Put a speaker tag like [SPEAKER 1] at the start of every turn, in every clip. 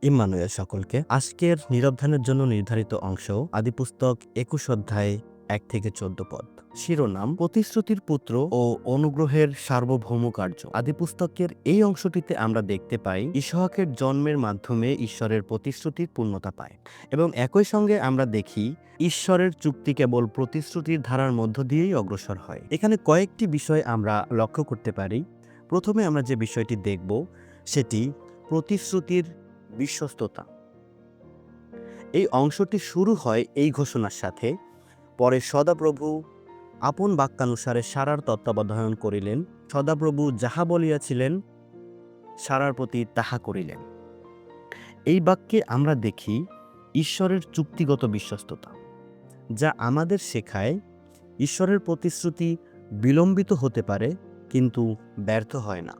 [SPEAKER 1] Emmanuel সকলকে। আজকের নীরবধ্যানের জন্য নির্ধারিত অংশ আদিপুস্তক ২১ অধ্যায় ১ থেকে ১৪ পদ। শিরোনাম প্রতিশ্রুতির পুত্র ও অনুগ্রহের সার্বভৌম কার্য। আদিপুস্তকের এই অংশটিতে আমরা দেখতে পাই ইসহাকের জন্মের মাধ্যমে ঈশ্বরের প্রতিশ্রুতির পূর্ণতা পায় এবং একই সঙ্গে আমরা দেখি ঈশ্বরের চুক্তি কেবল প্রতিশ্রুতির ধারার মধ্য দিয়েই অগ্রসর হয়। এখানে কয়েকটি বিষয় আমরা লক্ষ্য করতে পারি। প্রথমে আমরা যে বিষয়টি দেখব সেটি প্রতিশ্রুতির বিশ্বস্ততা। এই অংশটি শুরু হয় এই ঘোষণার সাথে, পরে সদাপ্রভু আপন বাক্যানুসারে সারার তত্ত্বাবধান করিলেন, সদাপ্রভু যাহা বলিয়াছিলেন সারার প্রতি তাহা করিলেন। এই বাক্যে আমরা দেখি ঈশ্বরের চুক্তিগত বিশ্বস্ততা, যা আমাদের শেখায় ঈশ্বরের প্রতিশ্রুতি বিলম্বিত হতে পারে কিন্তু ব্যর্থ হয় না।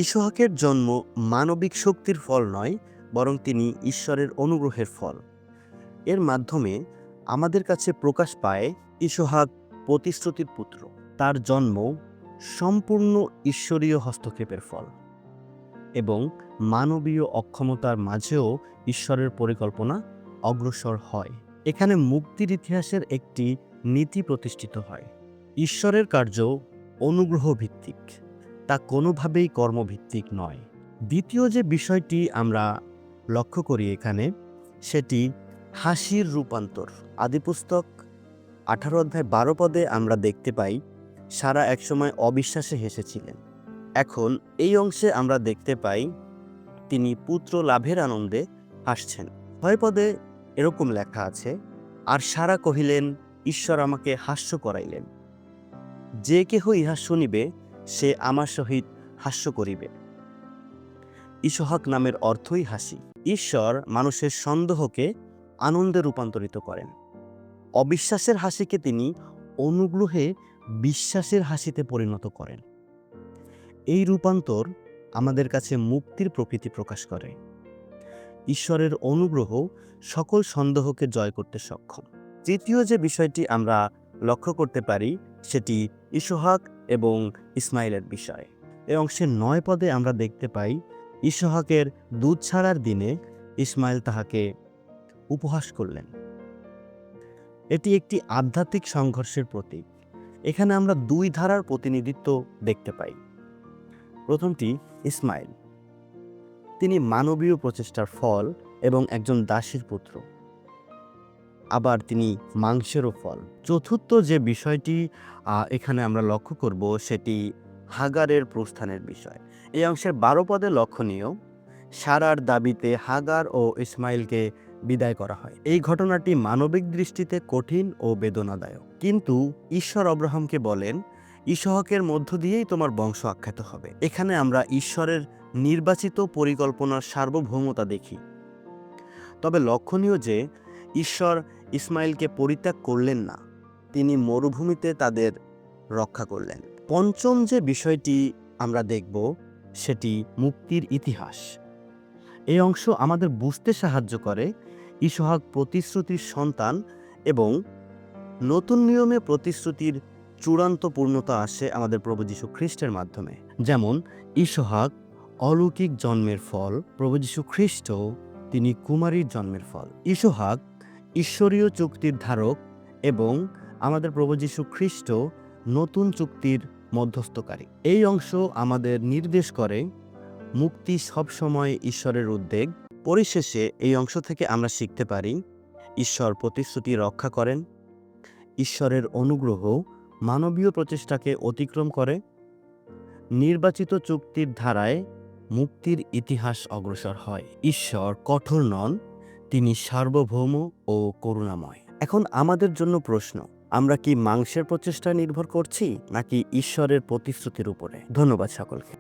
[SPEAKER 1] ইসহাকের জন্ম মানবিক শক্তির ফল নয়, বরং তিনি ঈশ্বরের অনুগ্রহের ফল। এর মাধ্যমে আমাদের কাছে প্রকাশ পায় ইসহাক প্রতিশ্রুতির পুত্র। তার জন্ম সম্পূর্ণ ঈশ্বরীয় হস্তক্ষেপের ফল এবং মানবীয় অক্ষমতার মাঝেও ঈশ্বরের পরিকল্পনা অগ্রসর হয়। এখানে মুক্তির ইতিহাসের একটি নীতি প্রতিষ্ঠিত হয়। ঈশ্বরের কার্য অনুগ্রহ ভিত্তিক, তা কোনোভাবেই কর্মভিত্তিক নয়। দ্বিতীয় যে বিষয়টি আমরা লক্ষ্য করি এখানে, সেটি হাসির রূপান্তর। আদিপুস্তক 18 অধ্যায় 12 পদে আমরা দেখতে পাই সারা একসময় অবিশ্বাসে হেসেছিলেন। এখন এই অংশে আমরা দেখতে পাই তিনি পুত্র লাভের আনন্দে হাসছেন। 6 পদে এরকম লেখা আছে, আর সারা কহিলেন, ঈশ্বর আমাকে হাস্য করাইলেন। যে কেহ ইহা শুনিবে সে আমার সহিত হাস্য করিবে। ইসহাক নামের অর্থই হাসি। ঈশ্বর মানুষের সন্দেহকে আনন্দে রূপান্তরিত করেন। অবিশ্বাসের হাসিকে তিনি অনুগ্রহে বিশ্বাসের হাসিতে পরিণত করেন। এই রূপান্তর আমাদের কাছে মুক্তির প্রকৃতি প্রকাশ করে। ঈশ্বরের অনুগ্রহ সকল সন্দেহকে জয় করতে সক্ষম। তৃতীয় যে বিষয়টি আমরা লক্ষ্য করতে পারি সেটি ইসহাক এবং ইসমাইলের বিষয়। এই অংশের 9 পদে আমরা দেখতে পাই ইসহাকের দুধ ছাড়ার দিনে ইসমাইল তাহাকে উপহাস করলেন। এটি একটি আধ্যাত্মিক সংঘর্ষের প্রতীক। এখানে আমরা দুই ধারার প্রতিনিধিত্ব দেখতে পাই। প্রথমটি ইসমাইল, তিনি মানবীয় প্রচেষ্টার ফল এবং একজন দাসীর পুত্র, আবার তিনি মাংসেরও ফল। চতুর্থ যে বিষয়টি এখানে আমরা লক্ষ্য করব সেটি হাগারের প্রস্থানের বিষয়। এই অংশের 12 পদে লক্ষণীয়, সারার দাবিতে হাগার ও ইসমাইলকে বিদায় করা হয়। এই ঘটনাটি মানবিক দৃষ্টিতে কঠিন ও বেদনাদায়ক, কিন্তু ঈশ্বর আব্রাহামকে বলেন, ইসহাকের মধ্য দিয়েই তোমার বংশ আখ্যাত হবে। এখানে আমরা ঈশ্বরের নির্বাচিত পরিকল্পনার সার্বভৌমতা দেখি। তবে লক্ষণীয় যে ঈশ্বর ইসমাইলকে পরিত্যাগ করলেন না, তিনি মরুভূমিতে তাদের রক্ষা করলেন। পঞ্চম যে বিষয়টি আমরা দেখব সেটি মুক্তির ইতিহাস। এই অংশ আমাদের বুঝতে সাহায্য করে ইসহাক প্রতিশ্রুতির সন্তান এবং নতুন নিয়মে প্রতিশ্রুতির চূড়ান্ত পূর্ণতা আসে আমাদের প্রভু যীশু খ্রিস্টের মাধ্যমে। যেমন ইসহাক অলৌকিক জন্মের ফল, প্রভু যীশু খ্রিস্ট তিনি কুমারীর জন্মের ফল। ইসহাক ঈশ্বরীয় চুক্তির ধারক এবং আমাদের প্রভু যীশু খ্রিস্ট নতুন চুক্তির মধ্যস্থকারী। এই অংশ আমাদের নির্দেশ করে মুক্তি সবসময় ঈশ্বরের উদ্যোগ। পরিশেষে এই অংশ থেকে আমরা শিখতে পারি ঈশ্বর প্রতিশ্রুতি রক্ষা করেন, ঈশ্বরের অনুগ্রহ মানবীয় প্রচেষ্টাকে অতিক্রম করে, নির্বাচিত চুক্তির ধারায় মুক্তির ইতিহাস অগ্রসর হয়। ঈশ্বর কঠোর নন, তিনি সার্বভৌম ও করুণাময়। এখন আমাদের জন্য প্রশ্ন, আমরা কি মাংসের প্রচেষ্টা নির্ভর করছি নাকি ঈশ্বরের প্রতিশ্রুতির উপরে? ধন্যবাদ সকলকে।